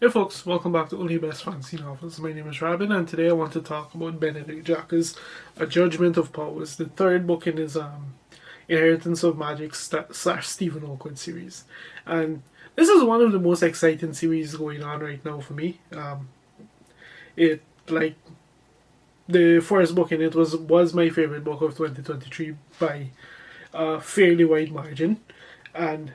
Hey folks, welcome back to Only Best Fantasy Novels. My name is Robin, and today I want to talk about Benedict Jacka's A Judgement of Powers, the third book in his Inheritance of Magic slash Stephen Hawking series. And this is one of the most exciting series going on right now for me. It like the first book in it was my favorite book of 2023 by a fairly wide margin, and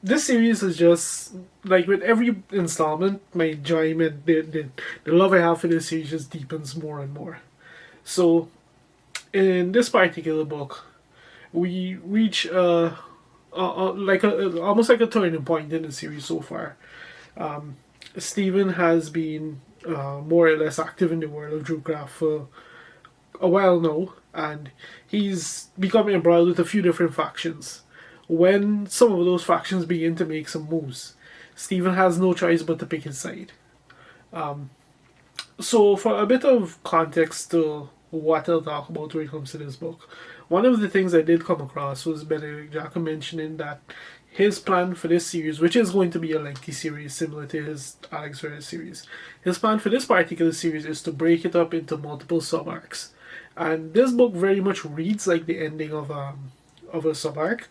this series is just like with every installment, my enjoyment, the love I have for this series just deepens more and more. So, in this particular book, we reach almost like a turning point in the series so far. Stephen has been more or less active in the world of Drewcraft for a while now, and he's become embroiled with a few different factions. When some of those factions begin to make some moves, Stephen has no choice but to pick his side. So, for a bit of context to what I'll talk about when it comes to this book, one of the things I did come across was Benedict Jacka mentioning that his plan for this series, which is going to be a lengthy series similar to his Alex Verez series, his plan for this particular series is to break it up into multiple sub-arcs. And this book very much reads like the ending of a sub-arc.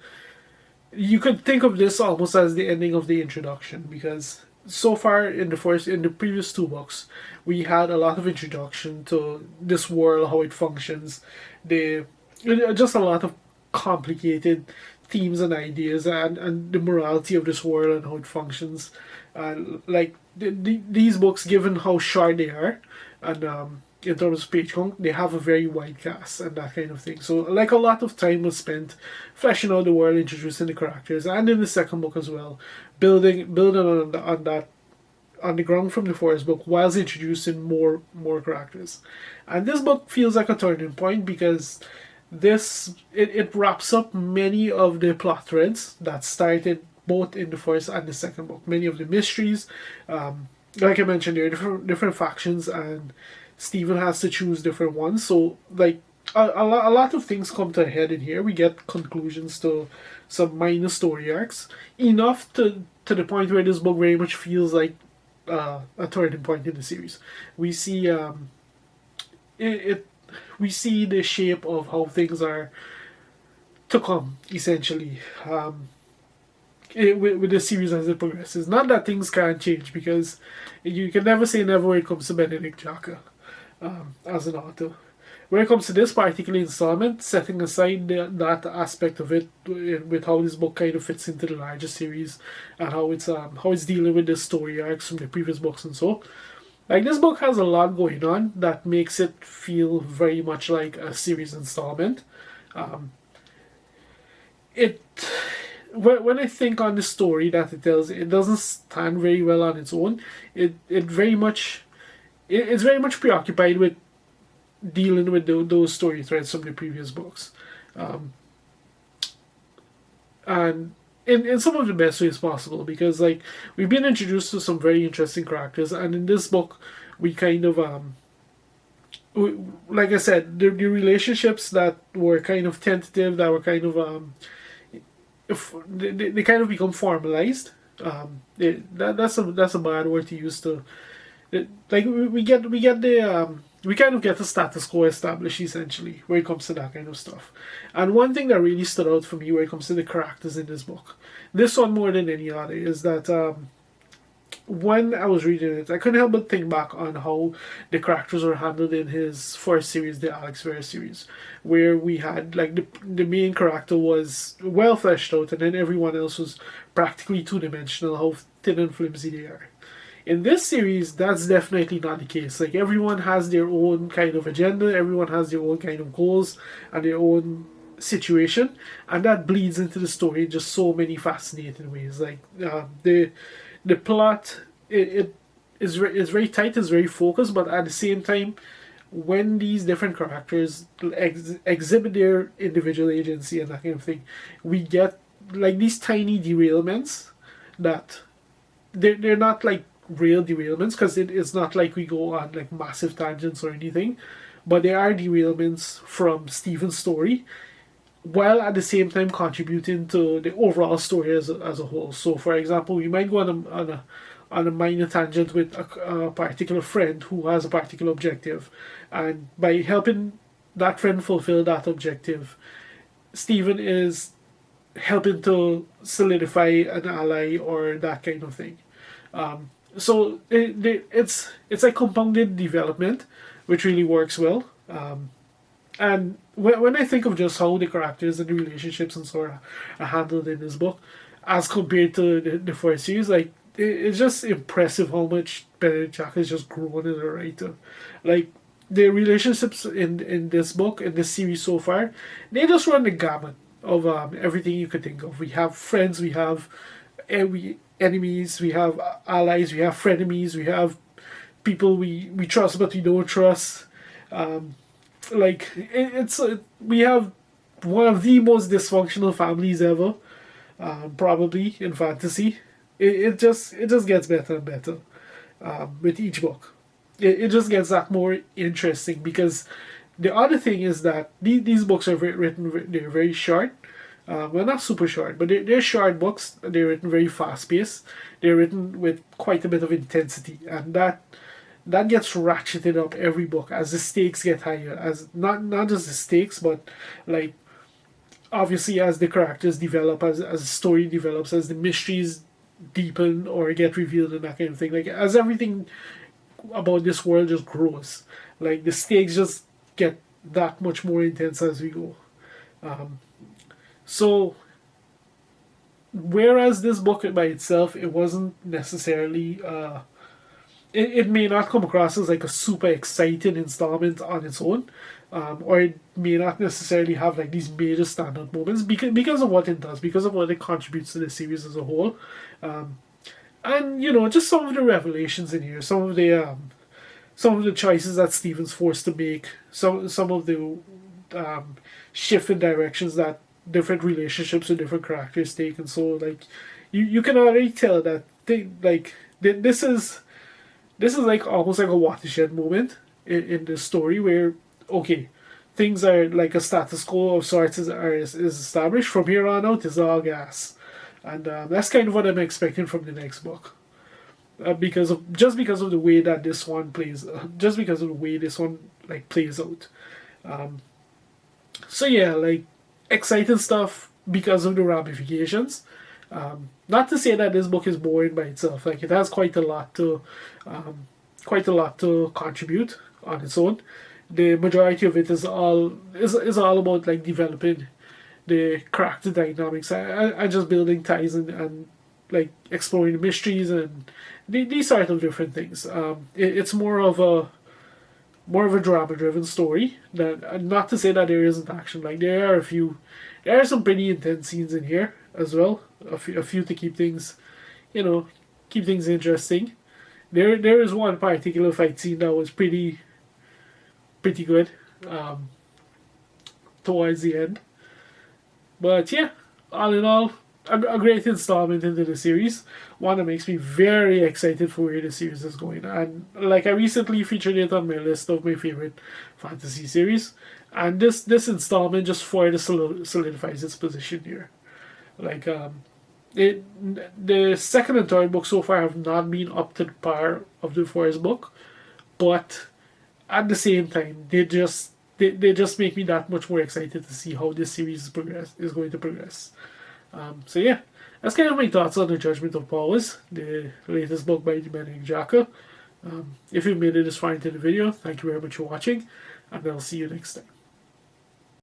You could think of this almost as the ending of the introduction, because so far in the previous two books, we had a lot of introduction to this world, how it functions, just a lot of complicated themes and ideas, and the morality of this world and how it functions. These books, given how short they are, and in terms of page count, they have a very wide cast and that kind of thing. So, like, a lot of time was spent fleshing out the world, introducing the characters, and in the second book as well, building on the ground from the first book, whilst introducing more characters. And this book feels like a turning point because it wraps up many of the plot threads that started both in the first and the second book. Many of the mysteries, like I mentioned, there are different factions, and Stephen has to choose different ones. So, like, a lot of things come to a head in here. We get conclusions to some minor story arcs, enough to the point where this book very much feels like a turning point in the series. We see we see the shape of how things are to come, essentially. With the series as it progresses. Not that things can't change, because you can never say never when it comes to Benedict Jacka as an author. When it comes to this particular installment, setting aside that aspect of it, with how this book kind of fits into the larger series, and how it's dealing with the story arcs from the previous books and so, like, this book has a lot going on that makes it feel very much like a series installment. It When I think on the story that it tells, it doesn't stand very well on its own. It's very much preoccupied with dealing with those story threads from the previous books, and in some of the best ways possible, because, like, we've been introduced to some very interesting characters, and in this book we kind of like I said, the relationships that were kind of tentative, that were kind of if they kind of become formalized. That's a bad word to use to like we kind of get the status quo established, essentially, when it comes to that kind of stuff. And one thing that really stood out for me when it comes to the characters in this book, this one more than any other, is that when I was reading it, I couldn't help but think back on how the characters were handled in his first series, the Alex Verez series, where we had, like, the main character was well fleshed out, and then everyone else was practically two-dimensional, how thin and flimsy they are. In this series, that's definitely not the case. Like, everyone has their own kind of agenda, everyone has their own kind of goals, and their own situation, and that bleeds into the story in just so many fascinating ways. Like, the plot, it is very tight, it's very focused, but at the same time, when these different characters exhibit their individual agency and that kind of thing, we get, like, these tiny derailments that they're not like real derailments, because it's not like we go on, like, massive tangents or anything, but there are derailments from Stephen's story, while at the same time contributing to the overall story as a whole. So, for example, we might go on a on a minor tangent with a particular friend who has a particular objective, and by helping that friend fulfill that objective, Stephen is helping to solidify an ally or that kind of thing. So it's a compounded development, which really works well. And when I think of just how the characters and the relationships and so on are handled in this book, as compared to the first series, like it's just impressive how much Benedict Jacka has just grown as a writer. Like the relationships in this book, in this series so far, they just run the gamut of everything you could think of. We have friends, we have enemies, we have allies, we have frenemies, we have people we trust but we don't trust. Like we have one of the most dysfunctional families ever, probably in fantasy. It just gets better and better with each book. It just gets that more interesting, because the other thing is that these books are written, they're very short. Well, not super short, but they're short books. They're written very fast paced. They're written with quite a bit of intensity, and that gets ratcheted up every book as the stakes get higher. As not just the stakes, but like obviously as the characters develop, as the story develops, as the mysteries deepen or get revealed and that kind of thing. Like as everything about this world just grows, like the stakes just get that much more intense as we go. So whereas this book by itself, it wasn't necessarily it may not come across as like a super exciting installment on its own, or it may not necessarily have like these major standout moments because of what it does, because of what it contributes to the series as a whole. And you know, just some of the revelations in here, some of the choices that Stephen's forced to make, some of the shift in directions that different relationships with different characters take, and so like you can already tell that this is like almost like a watershed moment in the story where, okay, things are like a status quo of sorts is established. From here on out, it's all gas. And that's kind of what I'm expecting from the next book. Because of the way that this one plays, just because of the way this one like plays out. So yeah, like exciting stuff because of the ramifications. Not to say that this book is boring by itself. Like it has quite a lot to contribute on its own. The majority of it is all about like developing the character dynamics and just building ties and like exploring the mysteries and these sort of different things. It's more of a drama driven story. That, not to say that there isn't action. Like there are some pretty intense scenes in here as well. A few to keep things interesting. There is one particular fight scene that was pretty good towards the end. But yeah, all in all, a great installment into the series. One that makes me very excited for where the series is going. And like I recently featured it on my list of my favorite fantasy series. And this installment just further solidifies its position here. Like the second and third book so far have not been up to the par of the first book, but at the same time they just make me that much more excited to see how this series is going to progress. So yeah, that's kind of my thoughts on the Judgment of Powers, the latest book by Benedict Jacka. If you made it this far into the video, thank you very much for watching, and I'll see you next time.